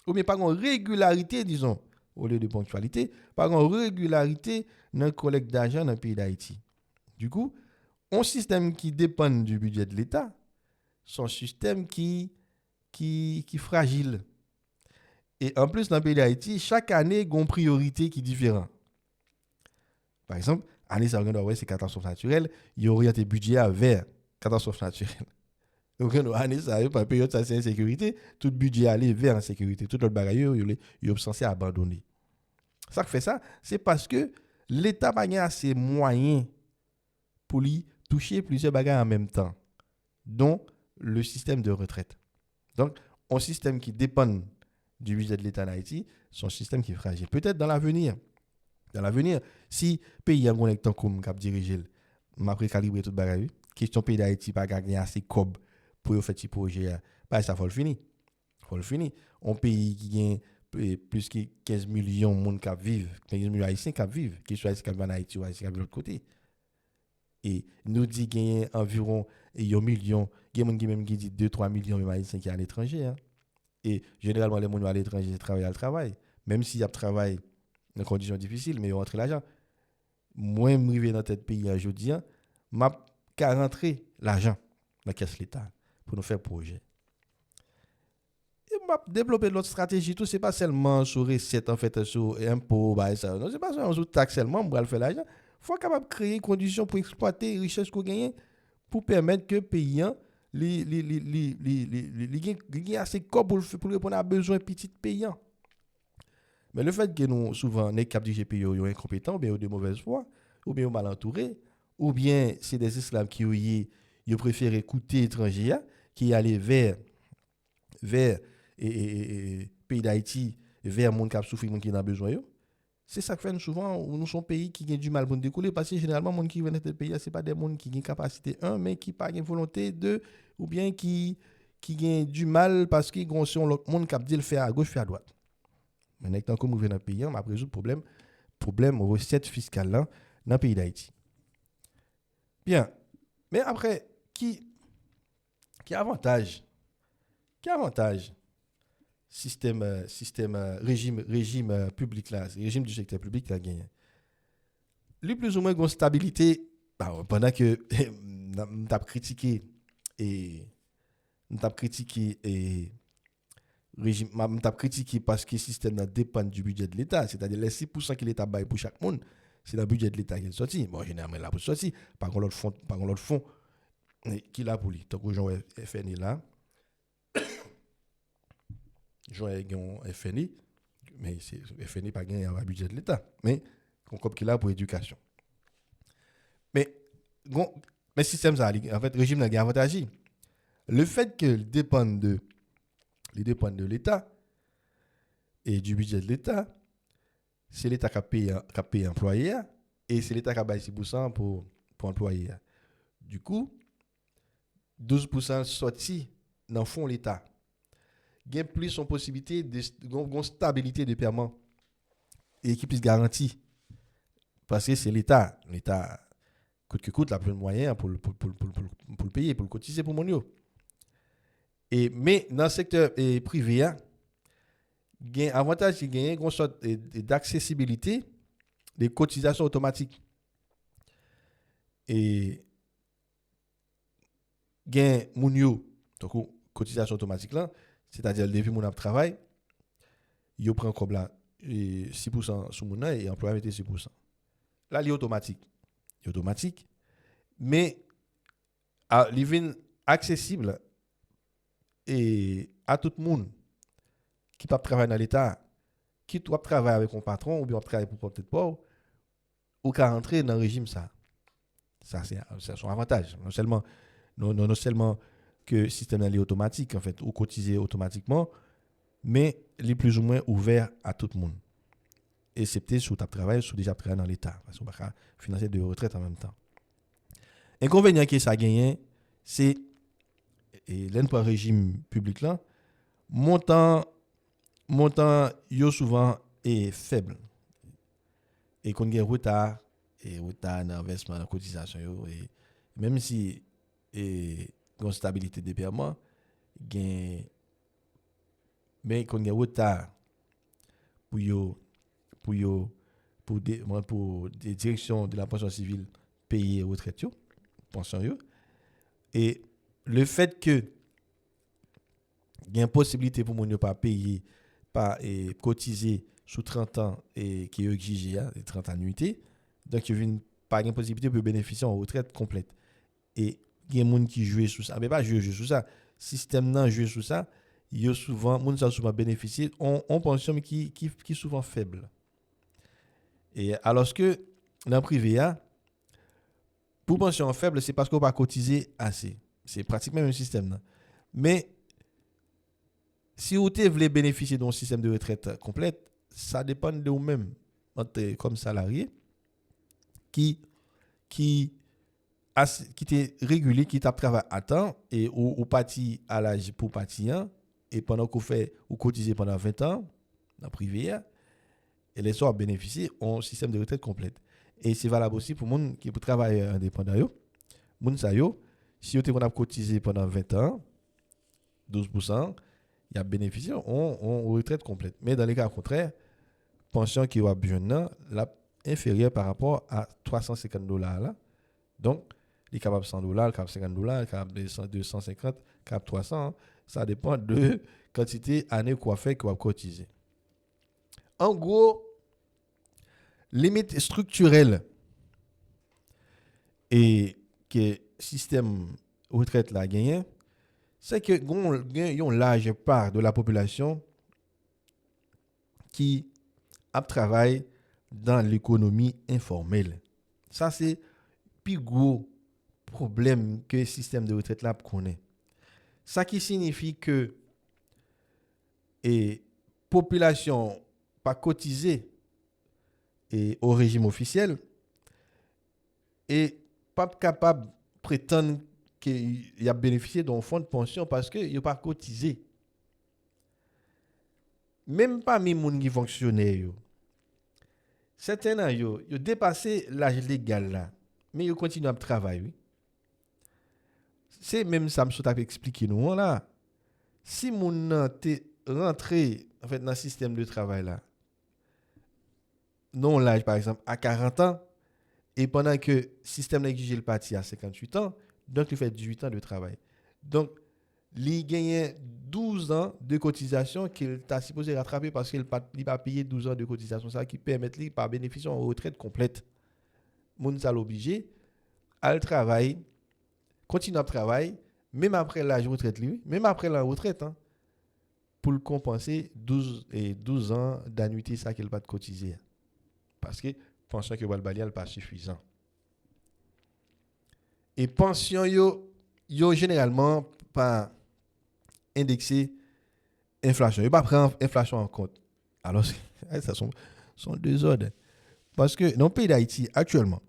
ou bien pas une régularité, disons, au lieu de ponctualité, pas une régularité dans la collecte d'argent dans le pays d'Haïti. Du coup, un système qui dépend du budget de l'État, c'est un système qui est fragile. Et en plus, dans le pays d'Haïti, chaque année, il y a une priorité qui est différente. Par exemple, année ça c'est catastrophe naturelle, il y aurait un budget vers catastrophe naturelle. Donc, année ça, par période, ça c'est insécurité, tout le budget aller vers l'insécurité, tout le bagage, il est censé abandonner. Ça fait ça, c'est parce que l'État n'a pas assez de moyens pour lui toucher plusieurs bagages en même temps, dont le système de retraite. Donc, un système qui dépend du budget de l'État en Haïti, c'est un système qui est fragile. Peut-être dans l'avenir, si le pays a un temps comme cap dirigé, m'a précalibré tout bagage, question pays d'Haïti pas gagner assez cob pour faire ce projet, bah ça faut le finir. Un pays qui gagne plus que 15 millions de monde qui vivent, 15 millions haïtiens qui vivent, qui soit qui vivent en Haïti ou qui vivent de l'autre côté. Et nous dit qu'il y a environ 1 million, il y a des gens qui disent 2-3 millions de haïtiens qui sont à l'étranger. Hein. Et généralement, les gens à l'étranger travaillent à le travail. Même s'il y a travail dans des conditions difficiles, mais ils rentrent l'argent. Moi, je suis dans notre pays aujourd'hui, je vais rentrer l'argent dans la caisse de l'État pour nous faire projet. Et je vais développer l'autre stratégie. Ce n'est pas seulement sur recette, en fait, sur impôts, ça. Non, ce n'est pas seulement sur taxe seulement, je vais faire l'argent. Il faut capable créer des conditions pour exploiter les richesses qu'on gagne pour permettre que les paysan les assez corps pour répondre à besoin petits paysans. Mais le fait que nous souvent les cap du GPO sont incompétents ou bien de mauvaise foi ou bien mal entourés, ou bien c'est des esclaves qui ont préféré écouter étrangers qui allaient vers pays d'Haïti, vers monde qui a souffert, monde qui a besoin. C'est ça que fait souvent, nous sommes pays qui ont du mal pour nous décoller, parce que généralement, les gens qui viennent de ce pays, ce pas des gens qui ont capacité, mais qui n'ont pas de volonté, ou bien qui ont du mal parce qu'ils ont l'autre monde qui a dit le faire à gauche, faire à droite. Maintenant, comme nous venons dans le pays, on va résoudre le problème recette fiscale dans le pays d'Haïti. Bien. Mais après, qui avantage système régime public là, régime du secteur public qui a gagné. Lui plus ou moins une stabilité pendant que nous avons critiqué régime nous avons critiqué parce que le système dépend du budget de l'État, c'est-à-dire les 6% que l'État baille pour chaque monde, c'est le budget de l'État qui est sorti. Bon, généralement là pour sortir par contre l'autre fonds qui l'a pour lui. Donc Jean FNI là Jean FNI, mais c'est FNI pas gagné un budget de l'État, mais comme qu'il a pour l'éducation. Mais le système ça, en fait, le régime n'a pas avantage. Le fait qu'il dépend de l'État et du budget de l'État, c'est l'État qui a payé employé et c'est l'État qui a payé 6% pour employé. Du coup, 12% sorti dans le fonds de l'État. Il y a plus en possibilité de stabilité de paiement et qui puisse garantir. Parce que c'est l'État. L'État, coûte que coûte, a plein de moyens pour le payer, pour le cotiser pour mon yo. Mais dans le secteur privé, il y a un avantage, il y a une sorte d'accessibilité des cotisations automatiques. Et il y a mon yo, donc cotisation automatique là, c'est-à-dire depuis mon travail, il prend comme là 6% sur mon et employé mettait 6%. Là, il est automatique. Il est automatique, mais il est accessible et à tout le monde qui peut travailler dans l'État, qui doit travailler avec un patron ou bien travailler pour peut-être pas, ou qui rentrer dans le régime ça. Ça, c'est son avantage. Non seulement que le système est automatique, en fait, ou cotisé automatiquement, mais il est plus ou moins ouvert à tout le monde. Excepté si tu travailles, si tu déjà travaillé dans l'État. Parce qu'on va financer de retraite en même temps. L'inconvénient que ça a gagné, c'est l'un régime public là, montant yo souvent est faible. Et qu'on a retard dans l'investissement, dans la cotisation. Et même si une stabilité de paiement, mais qu'on a retard pour des directions de la pension civile payer retraite, pension. Et le fait que il y a une possibilité pour ne pas payer, pas cotiser sous 30 ans et qui est exigé, 30 annuités, donc il n'y a pas une possibilité pour bénéficier en retraite complète. Et il y a des gens qui jouent sur ça, mais pas jouer sur ça. Le système n'a joué sur ça, il y a souvent, les gens souvent bénéficié en pension qui est souvent faible. Et alors que dans le privé, pour pension faible, c'est parce qu'on va cotiser assez. C'est pratiquement le même système. Mais si vous voulez bénéficier d'un système de retraite complète, ça dépend de vous-même, comme salarié, qui est régulier, qui travaille à temps et ou parti à l'âge pour partir, et pendant que vous cotisez pendant 20 ans, dans le privé, et les soirs bénéficier d'un système de retraite complète. Et c'est valable aussi pour les gens qui travaillent indépendants. Si vous avez cotisé pendant 20 ans, 12%, il y a bénéficié en retraite complète. Mais dans les cas contraires, pension qui va besoin là inférieure par rapport à $350 là. Donc, il est capable $100, il est capable $50, il est capable $250, il est capable $300. Ça dépend de quantité année qu'on fait qu'on va cotiser. En gros, limite structurelle et que le système retraite là gagné, c'est que il y a une large part de la population qui travaille dans l'économie informelle. Ça, c'est plus gros problème que le système de retraite là connaît. Ça qui signifie que et population pas cotisée et au régime officiel et pas capable de prétendre qu'il a bénéficié d'un fonds de pension parce qu'il n'a pas cotisé. Même parmi les gens qui fonctionnaient, certains ont dépassé l'âge légal là, mais ils continuent à travailler. Oui. C'est même ça que je t'ai expliqué nous là. Si mon t'es rentré en fait dans le système de travail là, non l'âge par exemple à 40 ans et pendant que le système exige le parti à 58 ans, donc il fait 18 ans de travail. Donc il gagne 12 ans de cotisation qu'il t'a supposé rattraper parce qu'il n'a pas payé 12 ans de cotisation, ça qui permet lui par bénéficier en retraite complète. Moun ça l'obligé à travailler, continue à travailler même après l'âge de retraite lui, même après la retraite hein, pour le compenser 12 ans d'annuité ça qu'il pas de cotiser. Parce que pension que Walbali n'est pas suffisant. Et pension yo généralement pas indexé inflation. Il pas prendre inflation en compte. Alors ça sont deux ordres. Parce que dans le pays d'Haïti actuellement,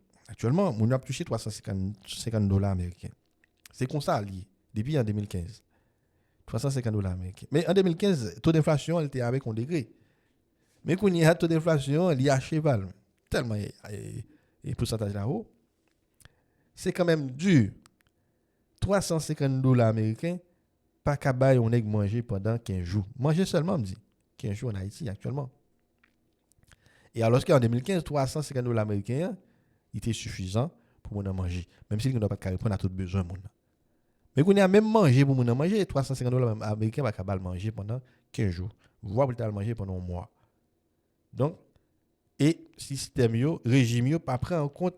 on a touché 350 dollars américains. C'est comme ça lié depuis en 2015. 350 dollars américains. Mais en 2015, le taux d'inflation était avec 1 degré. Mais quand il y a taux d'inflation, il y a à cheval. Tellement et pourcentage là-haut. C'est quand même dur. 350 dollars américains, pas qu'à bailler on est manger pendant 15 jours. Manger seulement, me dit. 15 jours en Haïti actuellement. Et alors qu'en 2015, 350 dollars américains, il était suffisant pour nous manger. Même si on ne doit pas répondre à tout besoin. Mais qu'on a même mangé pour nous manger, 350 dollars américains, pas qu'à manger pendant 15 jours. Voire pour le manger pendant un mois. Donc, et système régime pas prend en compte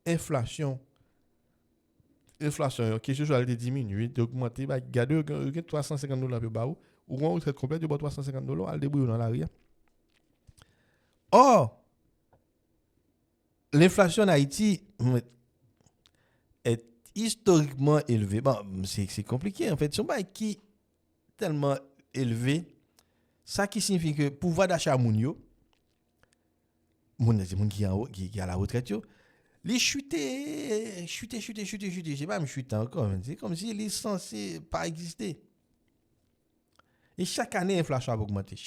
inflation. Inflation, quelque chose a été diminué, augmenté, bah garder 350 dollars pour baou ou on retraite complète de 350 dollars, elle débrouille dans la rue. Or, l'inflation en Haïti est historiquement élevée. Bon, c'est compliqué en fait, c'est pas qui tellement élevé, ça qui signifie que pouvoir d'achat moun yo moun qui a la retraite yo, les chuter, j'ai pas me chuter encore, c'est comme si les censé pas exister. Et chaque année l'inflation a augmenté,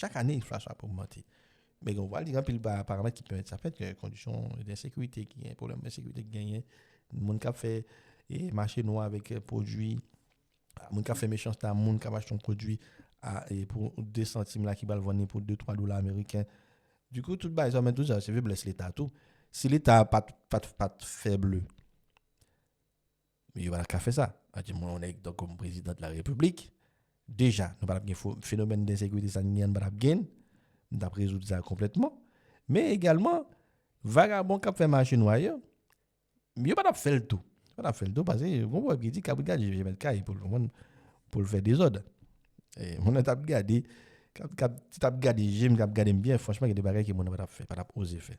mais on voit les pile paramètres qui permettent ça fait conditions d'insécurité qui un problème d'insécurité qui gagne, moun qui fait et marché noir avec produits, moun qui fait méchanceté, moun qui achète un produit pour 2 centimes là qui va le vendre pour 2-3 dollars américains. Du coup, tout bas, tout ça, c'est blesse l'État tout. Si l'État n'a pas faible, mais il va pas faire ça. On est donc comme président de la République. Déjà, nous n'avons pas de phénomène d'insécurité sanitaire, nous n'avons pas résoudre ça complètement. Mais également, vagabond qui fait marché noir, il n'a pas faire le tout. Il n'a pas faire le tout parce que on voit qu'il dit qu'il je vais mettre caille pour le faire des ordres. Et on a regardé. Quand tu as regardé, j'aime regarder bien, franchement, il y a des bagages qui ne pas fait, pas osé faire.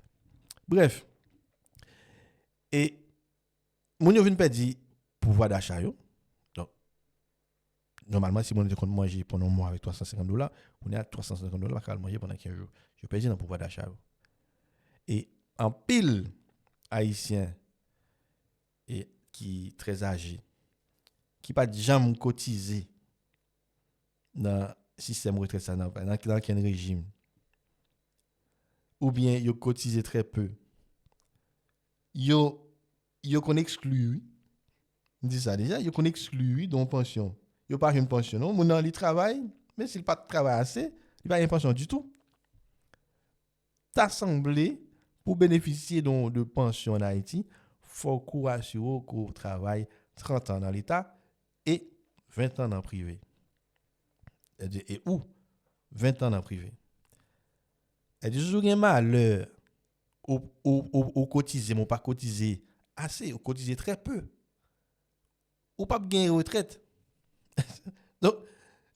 Bref. Et, mon yo vient perdre pouvoir d'achat. Donc, normalement, si on est compte manger pendant un mois avec 350 dollars, on est à 350 dollars, on va manger pendant 15 jours. Je perds dans le pouvoir d'achat. Et, en pile, haïtien, et qui est très âgé, qui n'a pas jamais cotisé dans système retraite ça dans quel régime ou bien yo cotisé très peu yo qu'on exclu dit ça déjà yo qu'on exclu dans pension yo pas une pension non mon il travaille mais s'il pas de travail assez il pas une pension du tout t'assemblé pour bénéficier de pension en Haïti faut qu'on assure qu'on travaille 30 ans dans l'état et 20 ans dans le privé. Et où 20 ans dans le privé. Et du jour où malheur au cotiser, mon pas cotiser assez, au cotiser très peu. Ou pas gagner retraite. Donc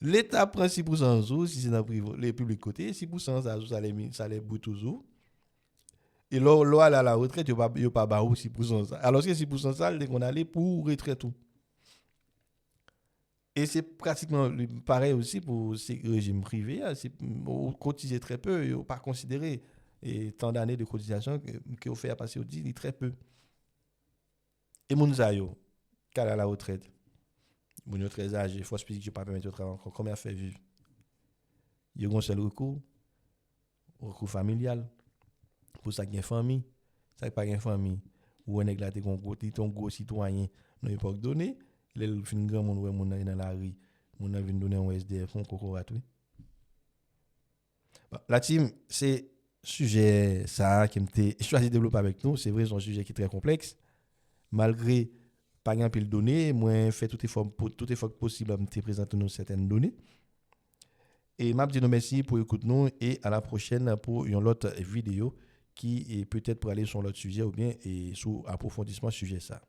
l'État prend 6% si c'est dans le privé, les publics côté, 6% ça les bout toujours. Et là, à la retraite, il n'y a pas 6% ça. Alors que 6% ça, c'est qu'on allait pour retraite tout. Et c'est pratiquement pareil aussi pour ces régimes privés. C'est cotiser très peu, il ne pas considérer et tant d'années de cotisation que vous faites passer au 10, très peu. Et mon zayo, qu'à la retraite, mon très âgé, force physique, je ne peux pas permettre de travailler encore. Combien fait vivre? Il y a un seul recours familial. Pour ça qu'il y a une famille, ça n'est pas une famille. Ou un éclaté qu'on ton gros citoyen dans l'époque donnée, les fin grand monde ouais mon dans la rue, mon a vinn donner un SDF on coco à tout. La team, c'est sujet ça qui m'était choisi de développer avec nous, c'est vrai c'est un sujet qui est très complexe malgré pas grand pile données, moi fait tout effort possible à me présenter nous certaines données. Et m'a dit nous merci pour écouter nous et à la prochaine pour une autre vidéo qui est peut-être pour aller sur l'autre sujet ou bien et sur approfondissement sujet ça.